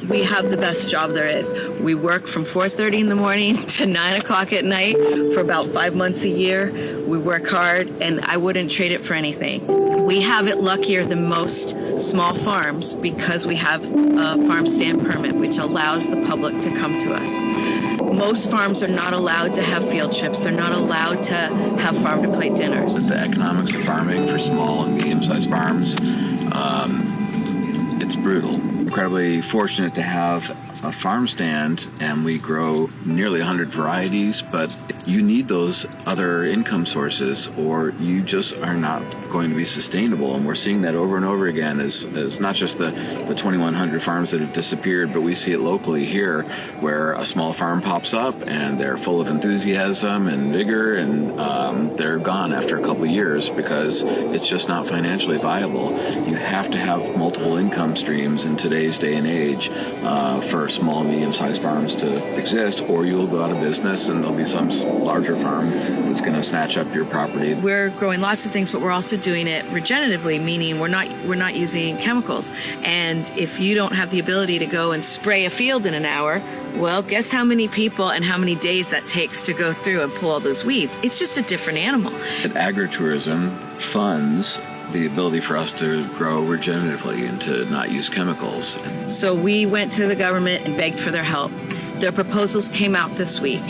We have the best job there is. We work from 4:30 in the morning to 9 o'clock at night for about 5 months a year. We work hard, and I wouldn't trade it for anything. We have it luckier than most small farms because we have a farm stand permit, which allows the public to come to us. Most farms are not allowed to have field trips. They're not allowed to have farm-to-plate dinners. The economics of farming for small and medium-sized farms, it's brutal. Incredibly fortunate to have a farm stand, and we grow nearly 100 varieties, but you need those other income sources or you just are not going to be sustainable. And we're seeing that over and over again as not just the 2,100 farms that have disappeared, but we see it locally here where a small farm pops up and they're full of enthusiasm and vigor, and they're gone after a couple of years because it's just not financially viable. You have to have multiple income streams in today's day and age for small and medium-sized farms to exist, or you'll go out of business and there'll be some larger farm that's going to snatch up your property. We're growing lots of things, but we're also doing it regeneratively, meaning we're not using chemicals. And if you don't have the ability to go and spray a field in an hour, well, guess how many people and how many days that takes to go through and pull all those weeds. It's just a different animal. Agritourism funds the ability for us to grow regeneratively and to not use chemicals. So we went to the government and begged for their help. Their proposals came out this week,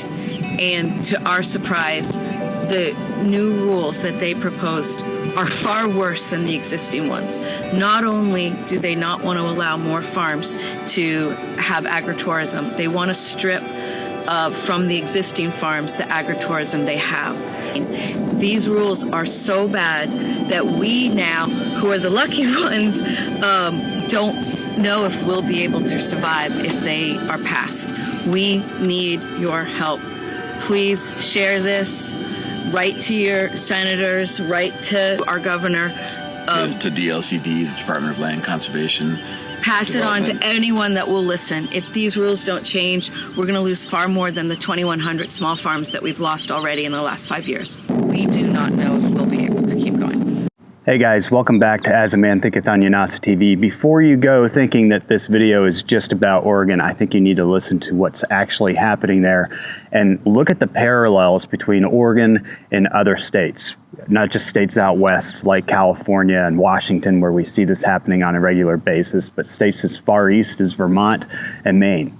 and to our surprise, the new rules that they proposed are far worse than the existing ones. Not only do they not want to allow more farms to have agritourism, they want to strip from the existing farms the agritourism they have. These rules are so bad that we now, who are the lucky ones, don't know if we'll be able to survive if they are passed. We need your help. Please share this. Write to your senators, write to our governor. To DLCD, the Department of Land Conservation. Pass it on to anyone that will listen. If these rules don't change, we're going to lose far more than the 2,100 small farms that we've lost already in the last 5 years. We do not know if we'll be able to keep going. Hey guys, welcome back to As a Man Thinketh on Yanasa TV. Before you go thinking that this video is just about Oregon, I think you need to listen to what's actually happening there and look at the parallels between Oregon and other states. Not just states out west like California and Washington where we see this happening on a regular basis, but states as far east as Vermont and Maine.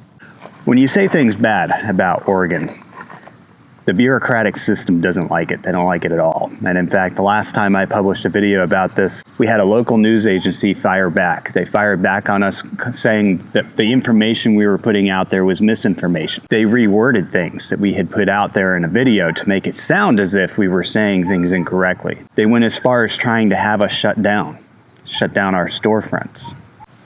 When you say things bad about Oregon, the bureaucratic system doesn't like it. They don't like it at all. And in fact, the last time I published a video about this, we had a local news agency fire back. They fired back on us saying that the information we were putting out there was misinformation. They reworded things that we had put out there in a video to make it sound as if we were saying things incorrectly. They went as far as trying to have us shut down our storefronts.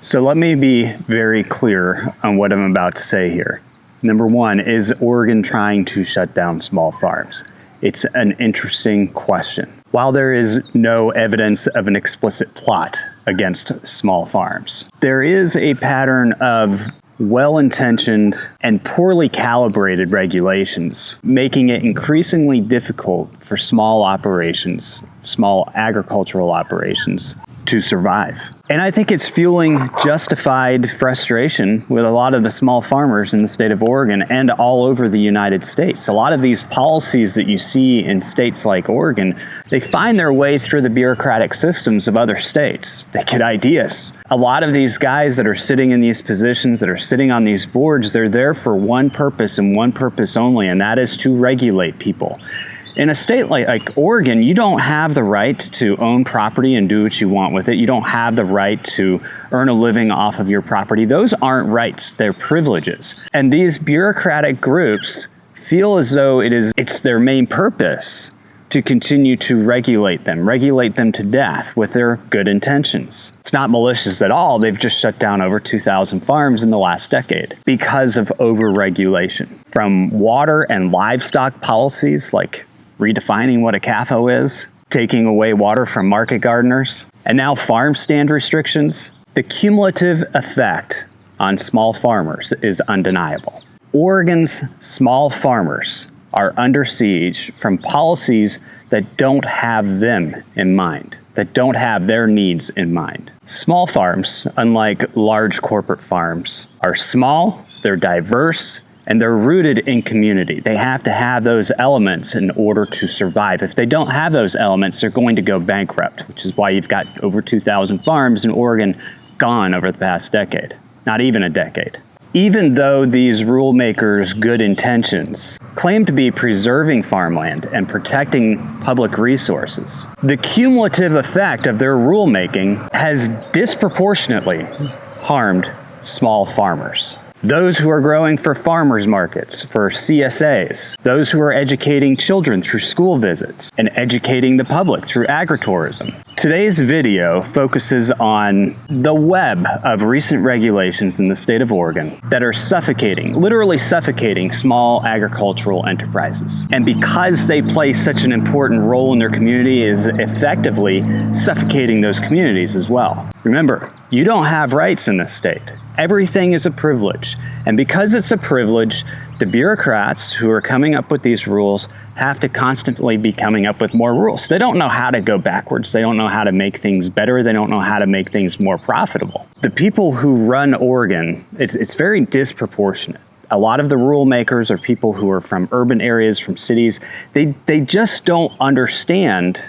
So let me be very clear on what I'm about to say here. Number one, is Oregon trying to shut down small farms? It's an interesting question. While there is no evidence of an explicit plot against small farms, there is a pattern of well-intentioned and poorly calibrated regulations, making it increasingly difficult for small operations, small agricultural operations, to survive. And I think it's fueling justified frustration with a lot of the small farmers in the state of Oregon and all over the United States. A lot of these policies that you see in states like Oregon, they find their way through the bureaucratic systems of other states. They get ideas. A lot of these guys that are sitting in these positions, that are sitting on these boards, they're there for one purpose and one purpose only, and that is to regulate people. In a state like Oregon, you don't have the right to own property and do what you want with it. You don't have the right to earn a living off of your property. Those aren't rights, they're privileges. And these bureaucratic groups feel as though it's their main purpose to continue to regulate them to death with their good intentions. It's not malicious at all. They've just shut down over 2,000 farms in the last decade because of overregulation. From water and livestock policies like redefining what a CAFO is, taking away water from market gardeners, and now farm stand restrictions, the cumulative effect on small farmers is undeniable. Oregon's small farmers are under siege from policies that don't have them in mind, that don't have their needs in mind. Small farms, unlike large corporate farms, are small, they're diverse, and they're rooted in community. They have to have those elements in order to survive. If they don't have those elements, they're going to go bankrupt, which is why you've got over 2,000 farms in Oregon gone over the past decade, not even a decade. Even though these rule makers' good intentions claim to be preserving farmland and protecting public resources, the cumulative effect of their rulemaking has disproportionately harmed small farmers. Those who are growing for farmers markets, for CSAs, those who are educating children through school visits, and educating the public through agritourism. Today's video focuses on the web of recent regulations in the state of Oregon that are suffocating, literally suffocating small agricultural enterprises. And because they play such an important role in their community, is effectively suffocating those communities as well. Remember, you don't have rights in this state. Everything is a privilege. And because it's a privilege, the bureaucrats who are coming up with these rules have to constantly be coming up with more rules. They don't know how to go backwards. They don't know how to make things better. They don't know how to make things more profitable. The people who run Oregon, it's very disproportionate. A lot of the rule makers are people who are from urban areas, from cities. They just don't understand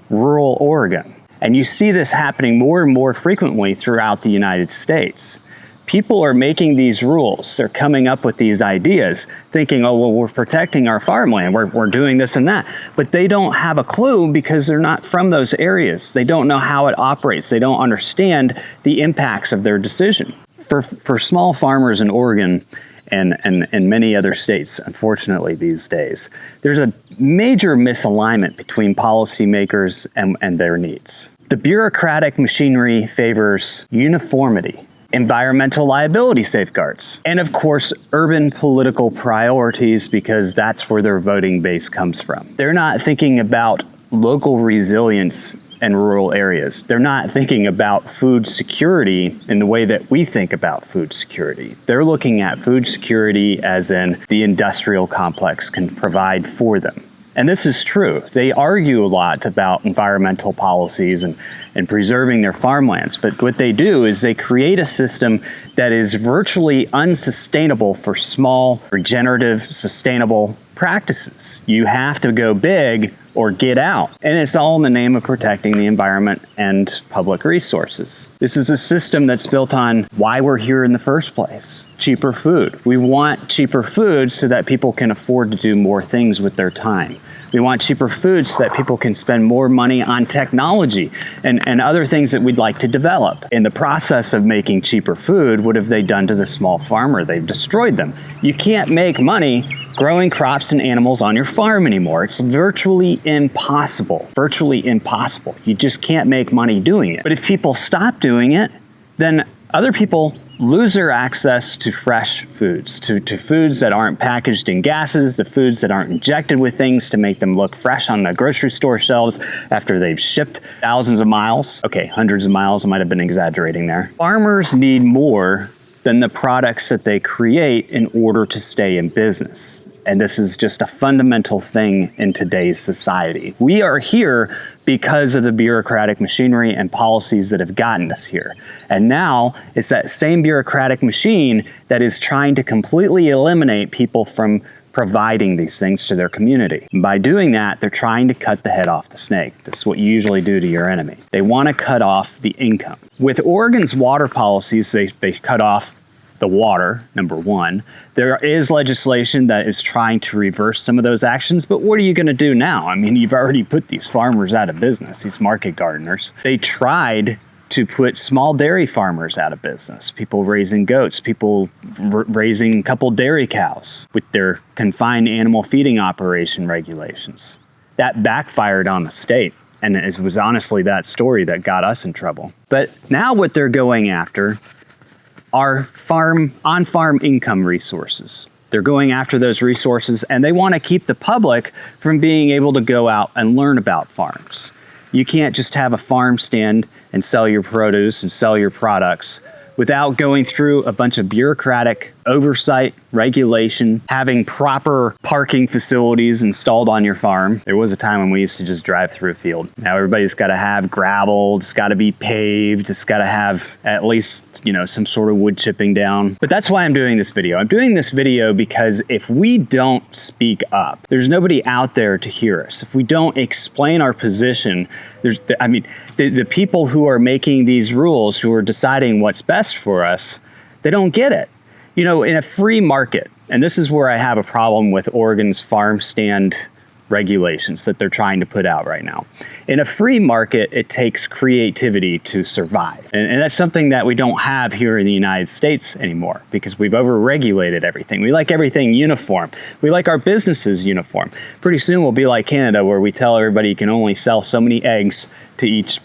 rural Oregon. And you see this happening more and more frequently throughout the United States. People are making these rules. They're coming up with these ideas, thinking, oh, well, we're protecting our farmland. We're doing this and that. But they don't have a clue because they're not from those areas. They don't know how it operates. They don't understand the impacts of their decision. For small farmers in Oregon and many other states, unfortunately, these days, there's a major misalignment between policymakers and their needs. The bureaucratic machinery favors uniformity, environmental liability safeguards, and of course, urban political priorities, because that's where their voting base comes from. They're not thinking about local resilience in rural areas. They're not thinking about food security in the way that we think about food security. They're looking at food security as in the industrial complex can provide for them. And this is true. They argue a lot about environmental policies and preserving their farmlands. But what they do is they create a system that is virtually unsustainable for small, regenerative, sustainable practices. You have to go big or get out. And it's all in the name of protecting the environment and public resources. This is a system that's built on why we're here in the first place. Cheaper food. We want cheaper food so that people can afford to do more things with their time. We want cheaper food so that people can spend more money on technology and other things that we'd like to develop. In the process of making cheaper food, what have they done to the small farmer? They've destroyed them. You can't make money growing crops and animals on your farm anymore. It's virtually impossible. Virtually impossible. You just can't make money doing it. But if people stop doing it, then other people lose their access to fresh foods, to foods that aren't packaged in gases, the foods that aren't injected with things to make them look fresh on the grocery store shelves after they've shipped thousands of miles. Okay, hundreds of miles, I might have been exaggerating there. Farmers need more than the products that they create in order to stay in business. And this is just a fundamental thing in today's society. We are here because of the bureaucratic machinery and policies that have gotten us here. And now it's that same bureaucratic machine that is trying to completely eliminate people from providing these things to their community. And by doing that, they're trying to cut the head off the snake. That's what you usually do to your enemy. They want to cut off the income. With Oregon's water policies, they cut off the water, number one. There is legislation that is trying to reverse some of those actions, but what are you going to do now? I mean, you've already put these farmers out of business, these market gardeners. They tried to put small dairy farmers out of business, people raising goats, people raising a couple dairy cows with their confined animal feeding operation regulations. That backfired on the state. And it was honestly that story that got us in trouble. But now what they're going after are on-farm income resources. They're going after those resources, and they want to keep the public from being able to go out and learn about farms. You can't just have a farm stand and sell your produce and sell your products without going through a bunch of bureaucratic oversight, regulation, having proper parking facilities installed on your farm. There was a time when we used to just drive through a field. Now everybody's got to have gravel, it's got to be paved, it's got to have at least, some sort of wood chipping down. But that's why I'm doing this video. I'm doing this video because if we don't speak up, there's nobody out there to hear us. If we don't explain our position, the people who are making these rules, who are deciding what's best for us, they don't get it. In a free market, and this is where I have a problem with Oregon's farm stand regulations that they're trying to put out right now. In a free market, it takes creativity to survive. And that's something that we don't have here in the United States anymore because we've overregulated everything. We like everything uniform. We like our businesses uniform. Pretty soon we'll be like Canada, where we tell everybody you can only sell so many eggs to each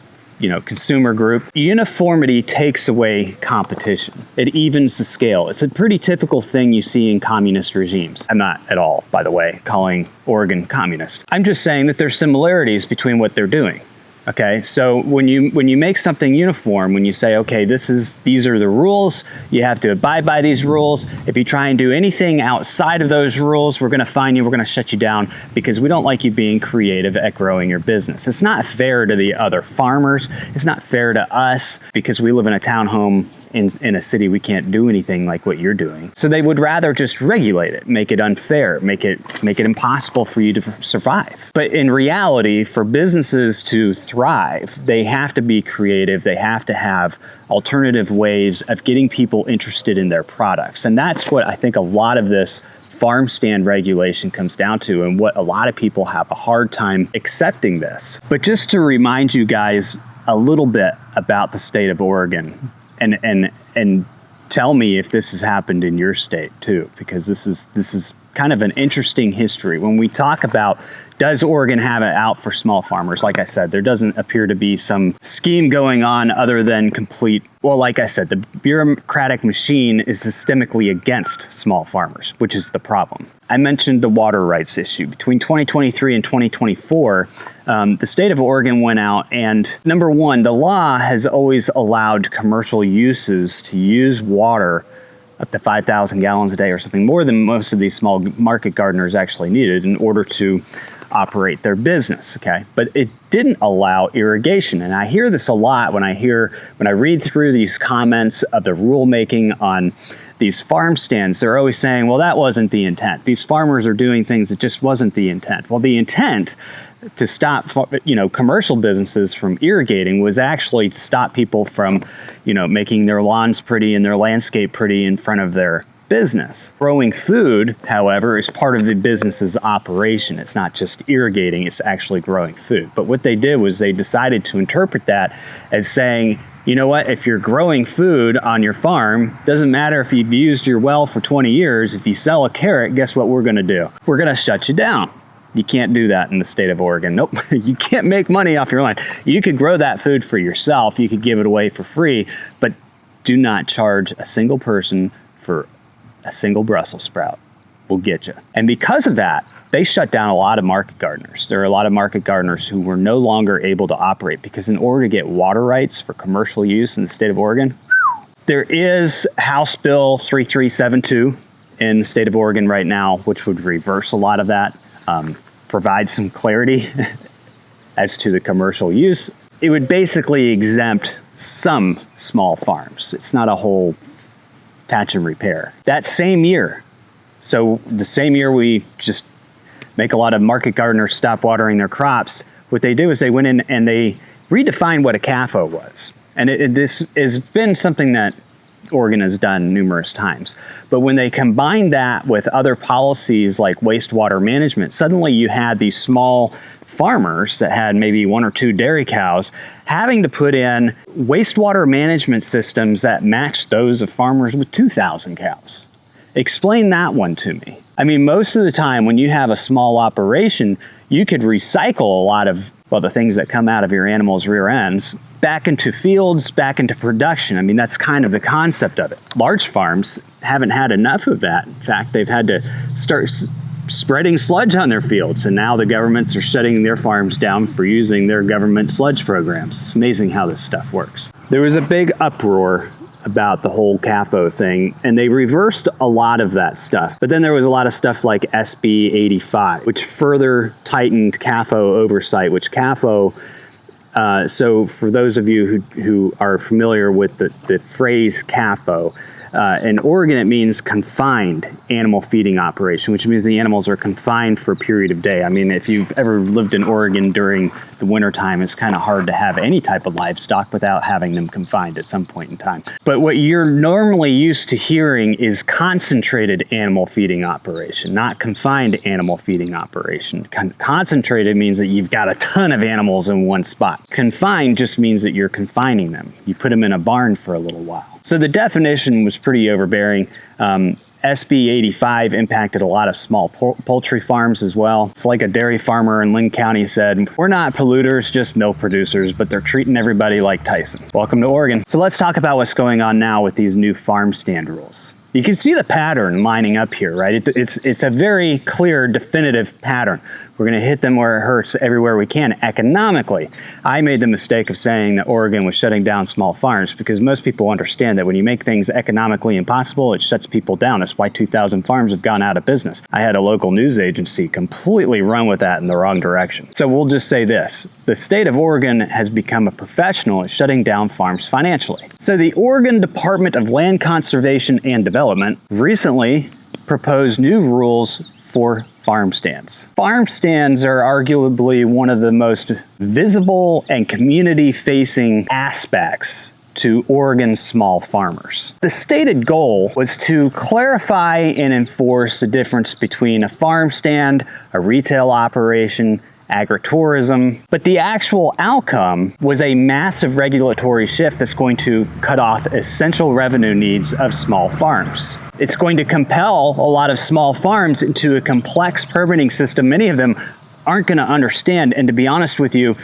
consumer group. Uniformity takes away competition. It evens the scale. It's a pretty typical thing you see in communist regimes. I'm not at all, by the way, calling Oregon communist. I'm just saying that there's similarities between what they're doing. Okay, so when you make something uniform, when you say, okay, these are the rules, you have to abide by these rules. If you try and do anything outside of those rules, we're going to fine you, we're going to shut you down because we don't like you being creative at growing your business. It's not fair to the other farmers. It's not fair to us because we live in a townhome in a city. We can't do anything like what you're doing. So they would rather just regulate it, make it unfair, make it impossible for you to survive. But in reality, for businesses to thrive, they have to be creative. They have to have alternative ways of getting people interested in their products. And that's what I think a lot of this farm stand regulation comes down to, and what a lot of people have a hard time accepting this. But just to remind you guys a little bit about the state of Oregon, and tell me if this has happened in your state too, because this is kind of an interesting history. When we talk about, does Oregon have it out for small farmers? Like I said, there doesn't appear to be some scheme going on other than like I said, the bureaucratic machine is systemically against small farmers, which is the problem. I mentioned the water rights issue. Between 2023 and 2024, the state of Oregon went out and, number one, the law has always allowed commercial uses to use water up to 5,000 gallons a day or something, more than most of these small market gardeners actually needed in order to operate their business, okay? But it didn't allow irrigation. And I hear this a lot when I read through these comments of the rulemaking on these farm stands. They're always saying, well, that wasn't the intent. These farmers are doing things that just wasn't the intent. Well, the intent to stop, commercial businesses from irrigating was actually to stop people from, making their lawns pretty and their landscape pretty in front of their business. Growing food, however, is part of the business's operation. It's not just irrigating, it's actually growing food. But what they did was they decided to interpret that as saying, you know what, if you're growing food on your farm, doesn't matter if you've used your well for 20 years, if you sell a carrot, guess what we're gonna do? We're gonna shut you down. You can't do that in the state of Oregon. Nope, you can't make money off your land. You could grow that food for yourself, you could give it away for free, but do not charge a single person for a single Brussels sprout. We'll get you. And because of that, they shut down a lot of market gardeners. There are a lot of market gardeners who were no longer able to operate because in order to get water rights for commercial use in the state of Oregon, there is House Bill 3372 in the state of Oregon right now, which would reverse a lot of that, provide some clarity as to the commercial use. It would basically exempt some small farms. It's not a whole patch and repair. That same year, so the same year we just make a lot of market gardeners stop watering their crops, what they do is they went in and they redefined what a CAFO was. And this has been something that Oregon has done numerous times. But when they combined that with other policies like wastewater management, suddenly you had these small farmers that had maybe 1 or 2 dairy cows having to put in wastewater management systems that matched those of farmers with 2,000 cows. Explain that one to me. I mean, most of the time when you have a small operation, you could recycle a lot of, the things that come out of your animals' rear ends back into fields, back into production. I mean, that's kind of the concept of it. Large farms haven't had enough of that. In fact, they've had to start spreading sludge on their fields, and now the governments are shutting their farms down for using their government sludge programs. It's amazing how this stuff works. There was a big uproar about the whole CAFO thing, and they reversed a lot of that stuff. But then there was a lot of stuff like SB 85, which further tightened CAFO oversight, which CAFO, so for those of you who are familiar with the phrase CAFO, in Oregon, it means confined animal feeding operation, which means the animals are confined for a period of day. I mean, if you've ever lived in Oregon during the wintertime, it's kind of hard to have any type of livestock without having them confined at some point in time. But what you're normally used to hearing is concentrated animal feeding operation, not confined animal feeding operation. Concentrated means that you've got a ton of animals in one spot. Confined just means that you're confining them. You put them in a barn for a little while. So the definition was pretty overbearing. SB 85 impacted a lot of small poultry farms as well. It's like a dairy farmer in Lynn County said, "We're not polluters, just milk producers, but they're treating everybody like Tyson." Welcome to Oregon. So let's talk about what's going on now with these new farm stand rules. You can see the pattern lining up here, right? It's a very clear, definitive pattern. We're going to hit them where it hurts everywhere we can economically. I made the mistake of saying that Oregon was shutting down small farms because most people understand that when you make things economically impossible, it shuts people down. That's why 2,000 farms have gone out of business. I had a local news agency completely run with that in the wrong direction. So we'll just say this. The state of Oregon has become a professional at shutting down farms financially. So the Oregon Department of Land Conservation and Development recently proposed new rules for farm stands. Farm stands are arguably one of the most visible and community-facing aspects to Oregon's small farmers. The stated goal was to clarify and enforce the difference between a farm stand, a retail operation, agritourism, but the actual outcome was a massive regulatory shift that's going to cut off essential revenue needs of small farms. It's going to compel a lot of small farms into a complex permitting system many of them aren't going to understand, and to be honest with you,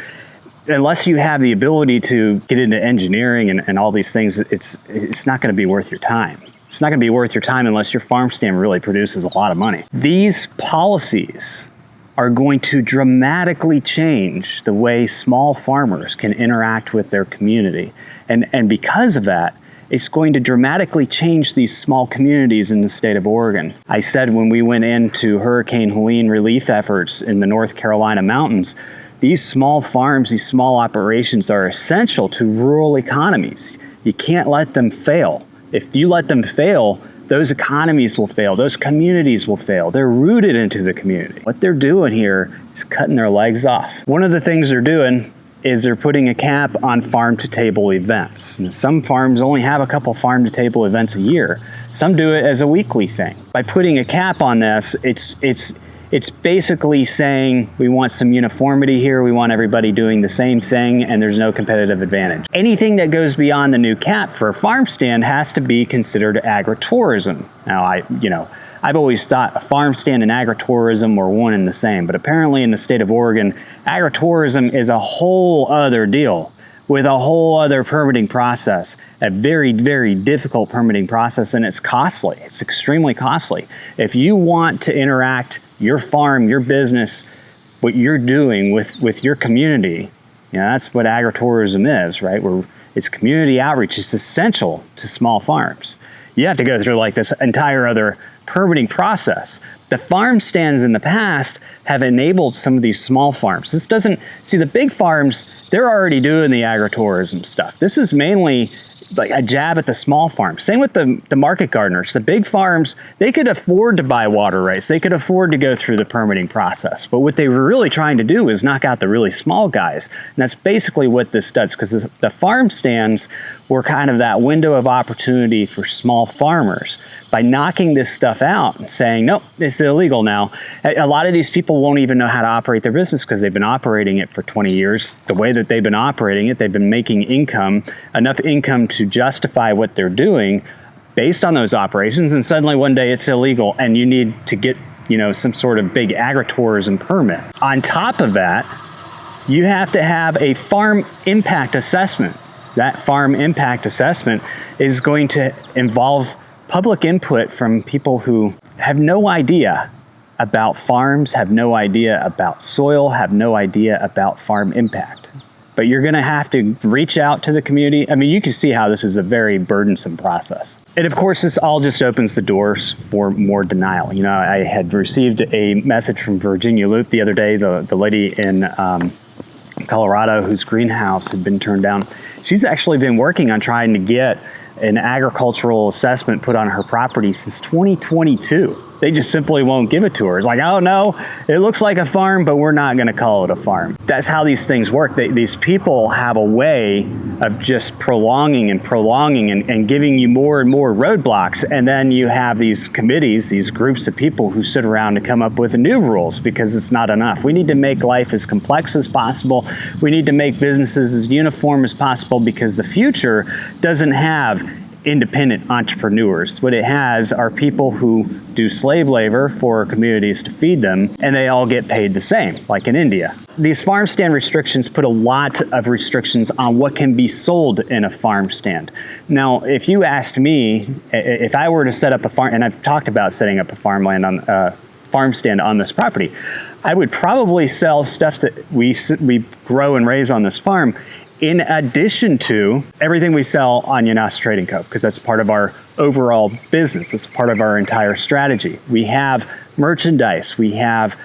unless you have the ability to get into engineering and all these things, it's not going to be worth your time. It's not going to be worth your time unless your farm stand really produces a lot of money. These policies are going to dramatically change the way small farmers can interact with their community. And because of that, it's going to dramatically change these small communities in the state of Oregon. I said when we went into Hurricane Helene relief efforts in the North Carolina mountains, these small farms, these small operations are essential to rural economies. You can't let them fail. If you let them fail, those economies will fail, those communities will fail. They're rooted into the community. What they're doing here is cutting their legs off. One of the things they're doing is they're putting a cap on farm-to-table events. And some farms only have a couple farm-to-table events a year. Some do it as a weekly thing. By putting a cap on this, it's basically saying we want some uniformity here, we want everybody doing the same thing, and there's no competitive advantage. Anything that goes beyond the new cap for a farm stand has to be considered agritourism. Now, I've always thought a farm stand and agritourism were one and the same, but apparently in the state of Oregon, agritourism is a whole other deal with a whole other permitting process, a very, very difficult permitting process, and it's costly. It's extremely costly. If you want to interact your farm, your business, what you're doing with your community, that's what agritourism is, right? It's community outreach. It's essential to small farms. You have to go through like this entire other permitting process. The farm stands in the past have enabled some of these small farms. The big farms, they're already doing the agritourism stuff. This is mainly like a jab at the small farms. Same with the market gardeners. The big farms, they could afford to buy water rights. They could afford to go through the permitting process. But what they were really trying to do is knock out the really small guys. And that's basically what this does, because the farm stands were kind of that window of opportunity for small farmers. By knocking this stuff out and saying, nope, it's illegal now, a lot of these people won't even know how to operate their business because they've been operating it for 20 years. The way that they've been operating it, they've been making enough income to justify what they're doing based on those operations, and suddenly one day it's illegal and you need to get some sort of big agritourism permit. On top of that, you have to have a farm impact assessment. That farm impact assessment is going to involve public input from people who have no idea about farms, have no idea about soil, have no idea about farm impact. but you're going to have to reach out to the community. I mean, you can see how this is a very burdensome process. And of course, this all just opens the doors for more denial. You know, I had received a message from Virginia Loop the other day, the lady in Colorado whose greenhouse had been turned down. She's actually been working on trying to get an agricultural assessment put on her property since 2022. They just simply won't give it to her. It's like, oh no, it looks like a farm, but we're not gonna call it a farm. That's how these things work. These people have a way of just prolonging and giving you more and more roadblocks. And then you have these committees, these groups of people who sit around to come up with new rules because it's not enough. We need to make life as complex as possible. We need to make businesses as uniform as possible because the future doesn't have independent entrepreneurs. What it has are people who do slave labor for communities to feed them, and they all get paid the same, like in India. These farm stand restrictions put a lot of restrictions on what can be sold in a farm stand. Now, if you asked me, if I were to set up a farm, and I've talked about setting up a farm stand on this property, I would probably sell stuff that we grow and raise on this farm in addition to everything we sell on Yanasa Trading Co., because that's part of our overall business. It's part of our entire strategy. We have merchandise. We have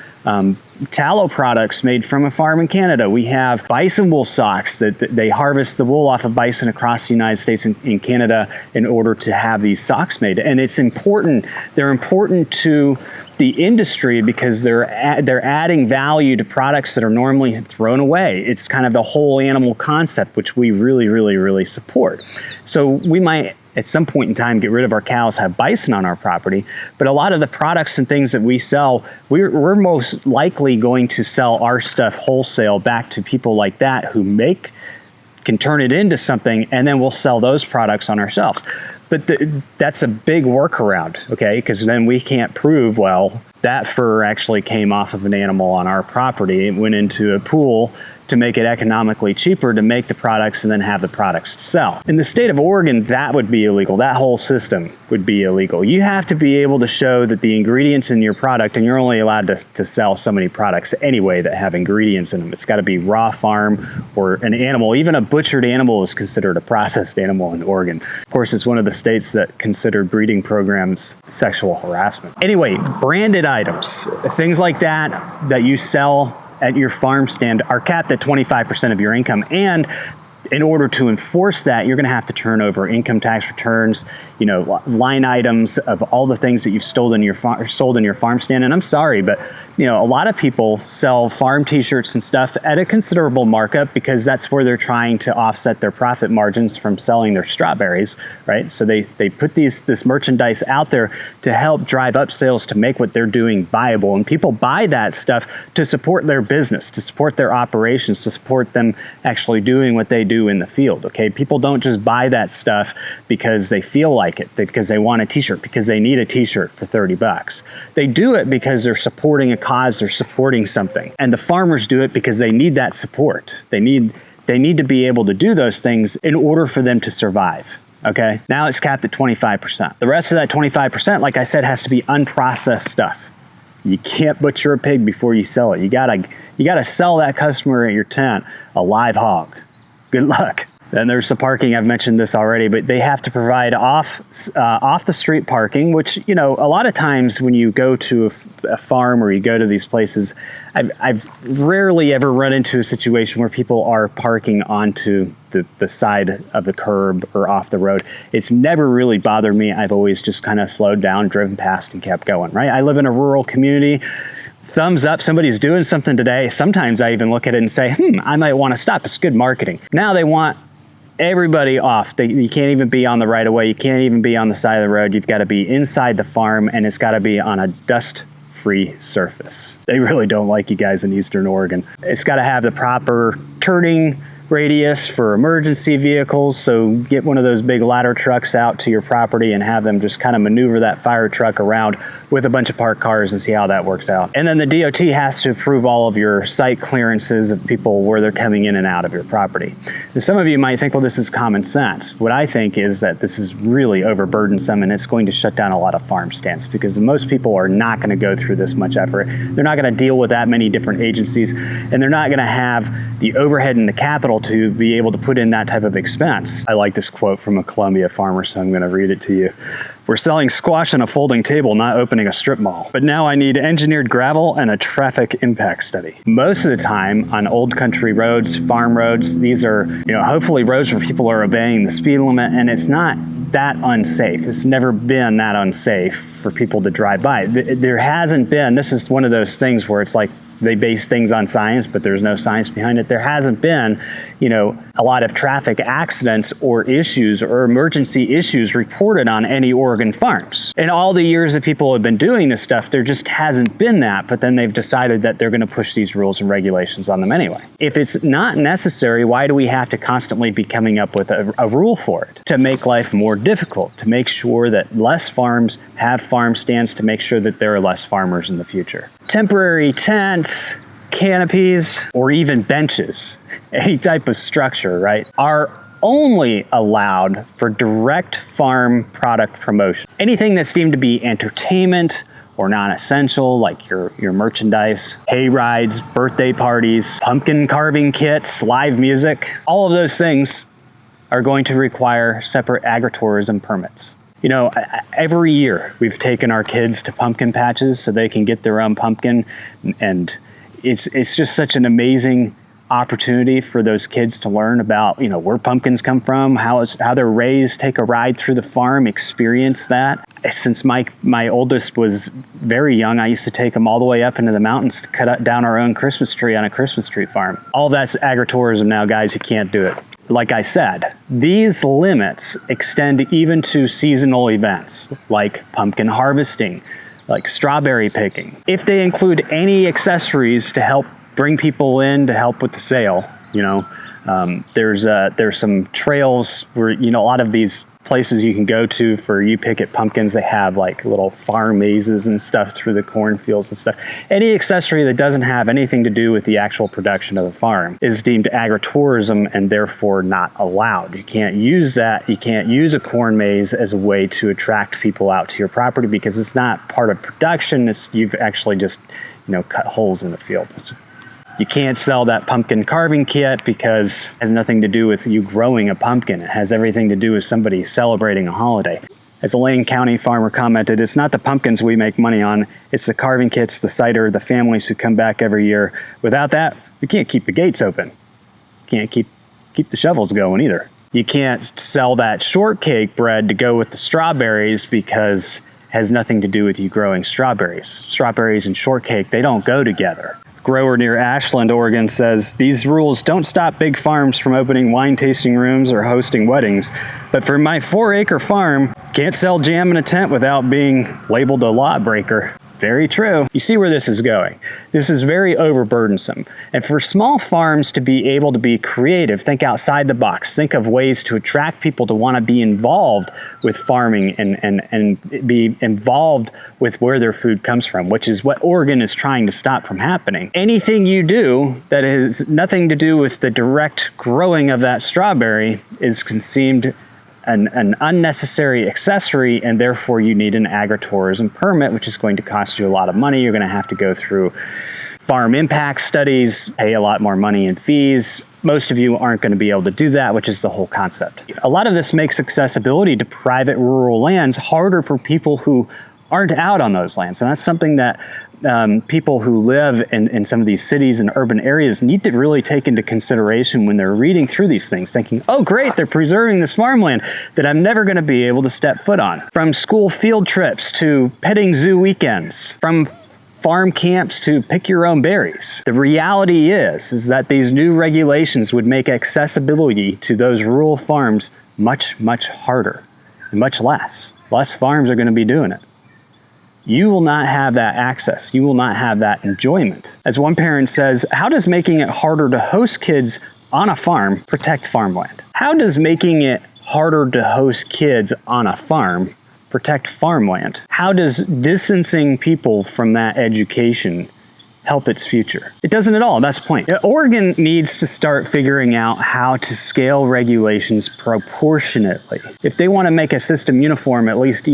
tallow products made from a farm in Canada. We have bison wool socks that they harvest the wool off of bison across the United States and in Canada in order to have these socks made. And it's important. They're important to the industry because they're adding value to products that are normally thrown away. It's kind of the whole animal concept, which we really, really, really support. So we might, at some point in time, get rid of our cows, have bison on our property, but a lot of the products and things that we sell, we're most likely going to sell our stuff wholesale back to people like that who can turn it into something, and then we'll sell those products on our shelves. But that's a big workaround, okay? Because then we can't prove, well, that fur actually came off of an animal on our property. It went into a pool to make it economically cheaper to make the products and then have the products to sell. In the state of Oregon, that would be illegal. That whole system would be illegal. You have to be able to show that the ingredients in your product, and you're only allowed to sell so many products anyway that have ingredients in them. It's got to be raw farm or an animal. Even a butchered animal is considered a processed animal in Oregon. Of course, it's one of the states that considered breeding programs sexual harassment. Anyway, branded items, things like that you sell at your farm stand are capped at 25% of your income. And in order to enforce that, you're going to have to turn over income tax returns, line items of all the things that you've sold in your farm stand. And I'm sorry, but a lot of people sell farm t-shirts and stuff at a considerable markup because that's where they're trying to offset their profit margins from selling their strawberries, right? So they put this merchandise out there to help drive up sales, to make what they're doing viable. And people buy that stuff to support their business, to support their operations, to support them actually doing what they do in the field, okay? People don't just buy that stuff because they feel like it, because they want a t-shirt, because they need a t-shirt for $30. They do it because they're supporting a cause, they're supporting something. And the farmers do it because they need that support. They need to be able to do those things in order for them to survive. Okay, now it's capped at 25%. The rest of that 25%, like I said, has to be unprocessed stuff. You can't butcher a pig before you sell it. You gotta sell that customer at your tent a live hog. Good luck. Then there's the parking. I've mentioned this already, but they have to provide off the street parking, which, a lot of times when you go to a farm or you go to these places, I've rarely ever run into a situation where people are parking onto the side of the curb or off the road. It's never really bothered me. I've always just kind of slowed down, driven past, and kept going, right? I live in a rural community. Thumbs up, somebody's doing something today. Sometimes I even look at it and say, I might want to stop. It's good marketing. Now they want everybody off. You can't even be on the right of way. You can't even be on the side of the road. You've got to be inside the farm, and it's got to be on a dust-free surface. They really don't like you guys in Eastern Oregon. It's got to have the proper turning radius for emergency vehicles. So get one of those big ladder trucks out to your property and have them just kind of maneuver that fire truck around with a bunch of parked cars and see how that works out. And then the DOT has to approve all of your site clearances of people where they're coming in and out of your property. Now, some of you might think, well, this is common sense. What I think is that this is really overburdensome, and it's going to shut down a lot of farm stands because most people are not going to go through this much effort. They're not going to deal with that many different agencies, and they're not going to have the overhead and the capital to be able to put in that type of expense. I like this quote from a Columbia farmer, so I'm going to read it to you. "We're selling squash on a folding table, not opening a strip mall. But now I need engineered gravel and a traffic impact study." Most of the time on old country roads, farm roads, these are, hopefully roads where people are obeying the speed limit, and it's not that unsafe. It's never been that unsafe for people to drive by. There hasn't been, this is one of those things where it's like they base things on science, but there's no science behind it. There hasn't been, a lot of traffic accidents or issues or emergency issues reported on any Oregon farms. In all the years that people have been doing this stuff, there just hasn't been that, but then they've decided that they're going to push these rules and regulations on them anyway. If it's not necessary, why do we have to constantly be coming up with a rule for it? To make life more difficult, to make sure that less farms have farm stands, to make sure that there are less farmers in the future. Temporary tents, canopies, or even benches, any type of structure, right, are only allowed for direct farm product promotion. Anything that's deemed to be entertainment or non-essential, like your merchandise, hay rides, birthday parties, pumpkin carving kits, live music, all of those things are going to require separate agritourism permits. Every year we've taken our kids to pumpkin patches so they can get their own pumpkin, and it's just such an amazing opportunity for those kids to learn about, where pumpkins come from, how they're raised, take a ride through the farm, experience that. Since my oldest was very young, I used to take him all the way up into the mountains to cut down our own Christmas tree on a Christmas tree farm. All that's agritourism now, guys. You can't do it. Like I said, these limits extend even to seasonal events like pumpkin harvesting, like strawberry picking. If they include any accessories to help bring people in to help with the sale, there's some trails where, a lot of these places you can go to for you pick at pumpkins, they have like little farm mazes and stuff through the cornfields and stuff. Any accessory that doesn't have anything to do with the actual production of the farm is deemed agritourism and therefore not allowed. You can't use that. You can't use a corn maze as a way to attract people out to your property because it's not part of production. You've actually just, cut holes in the field. You can't sell that pumpkin carving kit because it has nothing to do with you growing a pumpkin. It has everything to do with somebody celebrating a holiday. As a Lane County farmer commented, "It's not the pumpkins we make money on, it's the carving kits, the cider, the families who come back every year. Without that, we can't keep the gates open. Can't keep the shovels going either. You can't sell that shortcake bread to go with the strawberries because it has nothing to do with you growing strawberries. Strawberries and shortcake, they don't go together." Grower near Ashland, Oregon says, "These rules don't stop big farms from opening wine tasting rooms or hosting weddings, but for my 4-acre farm, can't sell jam in a tent without being labeled a lawbreaker." Very true. You see where this is going. This is very overburdensome. And for small farms to be able to be creative, think outside the box, think of ways to attract people to want to be involved with farming and be involved with where their food comes from, which is what Oregon is trying to stop from happening. Anything you do that has nothing to do with the direct growing of that strawberry is considered an unnecessary accessory, and therefore you need an agritourism permit, which is going to cost you a lot of money. You're going to have to go through farm impact studies, pay a lot more money in fees. Most of you aren't going to be able to do that, which is the whole concept. A lot of this makes accessibility to private rural lands harder for people who aren't out on those lands. And that's something that people who live in some of these cities and urban areas need to really take into consideration when they're reading through these things, thinking, oh great, they're preserving this farmland that I'm never going to be able to step foot on. From school field trips to petting zoo weekends, from farm camps to pick your own berries. The reality is that these new regulations would make accessibility to those rural farms much, much harder and much less. Less farms are going to be doing it. You will not have that access. You will not have that enjoyment. As one parent says, how does making it harder to host kids on a farm protect farmland? How does making it harder to host kids on a farm protect farmland? How does distancing people from that education help its future. It doesn't at all. That's the point. Oregon needs to start figuring out how to scale regulations proportionately. If they want to make a system uniform, at least,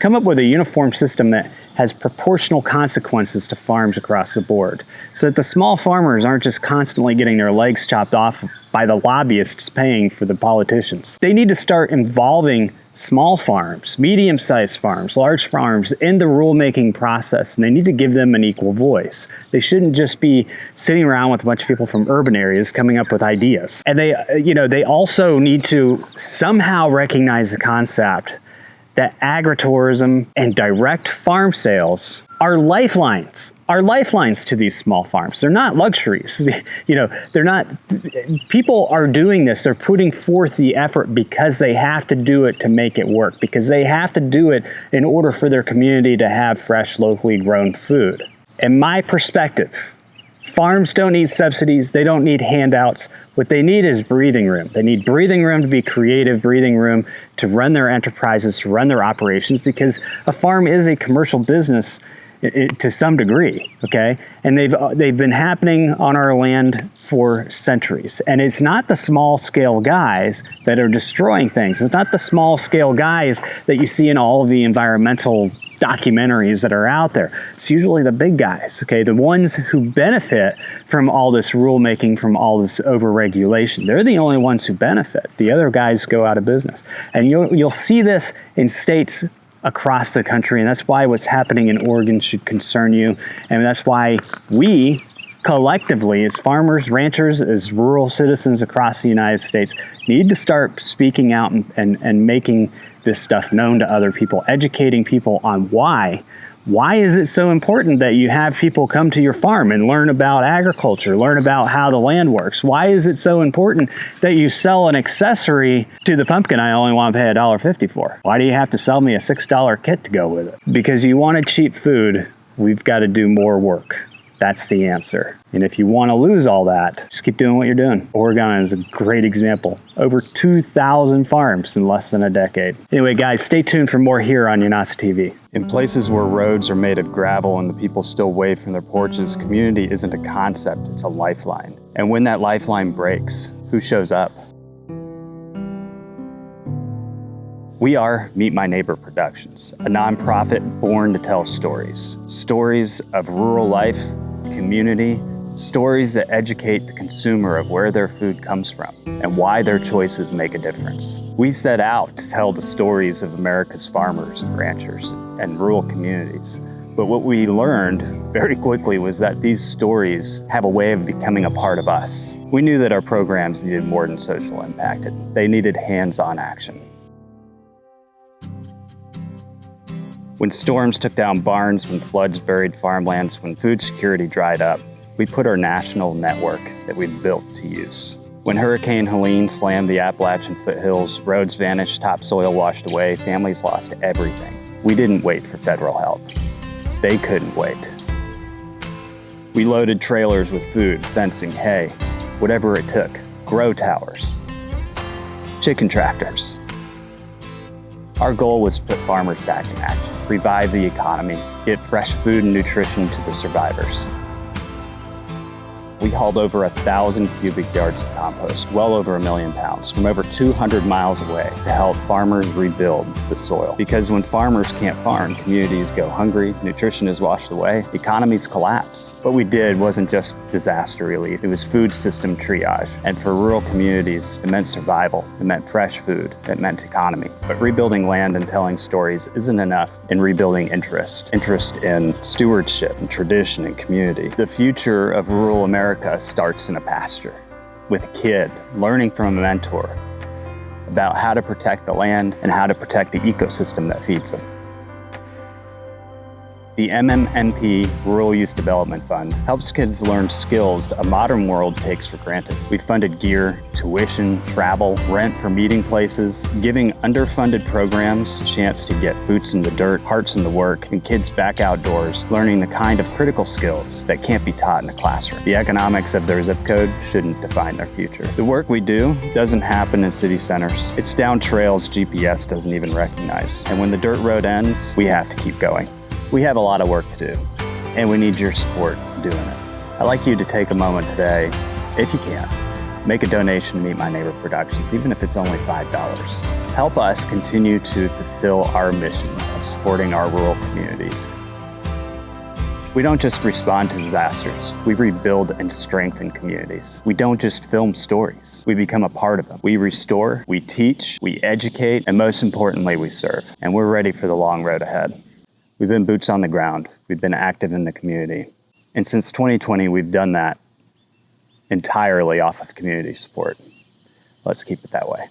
come up with a uniform system that has proportional consequences to farms across the board, so that the small farmers aren't just constantly getting their legs chopped off by the lobbyists paying for the politicians. They need to start involving small farms, medium-sized farms, large farms in the rulemaking process, and they need to give them an equal voice. They shouldn't just be sitting around with a bunch of people from urban areas coming up with ideas. And they also need to somehow recognize the concept that agritourism and direct farm sales are lifelines to these small farms. They're not luxuries. They're not, people are doing this. They're putting forth the effort because they have to do it to make it work, because they have to do it in order for their community to have fresh, locally grown food. In my perspective, farms don't need subsidies. They don't need handouts. What they need is breathing room. They need breathing room to be creative, breathing room to run their enterprises, to run their operations, because a farm is a commercial business to some degree, okay? And they've been happening on our land for centuries. And it's not the small scale guys that are destroying things. It's not the small scale guys that you see in all of the environmental documentaries that are out there. It's usually the big guys, okay? The ones who benefit from all this rulemaking, from all this overregulation. They're the only ones who benefit. The other guys go out of business. And you'll see this in states across the country, and that's why what's happening in Oregon should concern you, and that's why we collectively, as farmers, ranchers, as rural citizens across the United States, need to start speaking out and making this stuff known to other people, educating people on why. Why is it so important that you have people come to your farm and learn about agriculture, learn about how the land works? Why is it so important that you sell an accessory to the pumpkin I only want to pay $1.50 for? Why do you have to sell me a $6 kit to go with it? Because you wanted cheap food, we've got to do more work. That's the answer. And if you want to lose all that, just keep doing what you're doing. Oregon is a great example. Over 2,000 farms in less than a decade. Anyway, guys, stay tuned for more here on Yanasa TV. In places where roads are made of gravel and the people still wave from their porches, community isn't a concept, it's a lifeline. And when that lifeline breaks, who shows up? We are Meet My Neighbor Productions, a nonprofit born to tell stories. Stories of rural life, community, stories that educate the consumer of where their food comes from and why their choices make a difference. We set out to tell the stories of America's farmers and ranchers and rural communities. But what we learned very quickly was that these stories have a way of becoming a part of us. We knew that our programs needed more than social impact. They needed hands-on action. When storms took down barns, when floods buried farmlands, when food security dried up, we put our national network that we'd built to use. When Hurricane Helene slammed the Appalachian foothills, roads vanished, topsoil washed away, families lost everything. We didn't wait for federal help. They couldn't wait. We loaded trailers with food, fencing, hay, whatever it took, grow towers, chicken tractors. Our goal was to put farmers back in action, revive the economy, get fresh food and nutrition to the survivors. We hauled over 1,000 cubic yards of compost, well over 1 million pounds, from over 200 miles away to help farmers rebuild the soil. Because when farmers can't farm, communities go hungry, nutrition is washed away, economies collapse. What we did wasn't just disaster relief, it was food system triage. And for rural communities, it meant survival, it meant fresh food, it meant economy. But rebuilding land and telling stories isn't enough in rebuilding interest in stewardship and tradition and community. The future of rural America starts in a pasture with a kid learning from a mentor about how to protect the land and how to protect the ecosystem that feeds them. The MMNP Rural Youth Development Fund helps kids learn skills a modern world takes for granted. We funded gear, tuition, travel, rent for meeting places, giving underfunded programs a chance to get boots in the dirt, hearts in the work, and kids back outdoors, learning the kind of critical skills that can't be taught in the classroom. The economics of their zip code shouldn't define their future. The work we do doesn't happen in city centers. It's down trails GPS doesn't even recognize. And when the dirt road ends, we have to keep going. We have a lot of work to do, and we need your support. doing it. I'd like you to take a moment today, if you can, make a donation to Meet My Neighbor Productions, even if it's only $5. Help us continue to fulfill our mission of supporting our rural communities. We don't just respond to disasters, we rebuild and strengthen communities. We don't just film stories, we become a part of them. We restore, we teach, we educate, and most importantly, we serve. And we're ready for the long road ahead. We've been boots on the ground, we've been active in the community. And since 2020, we've done that entirely off of community support. Let's keep it that way.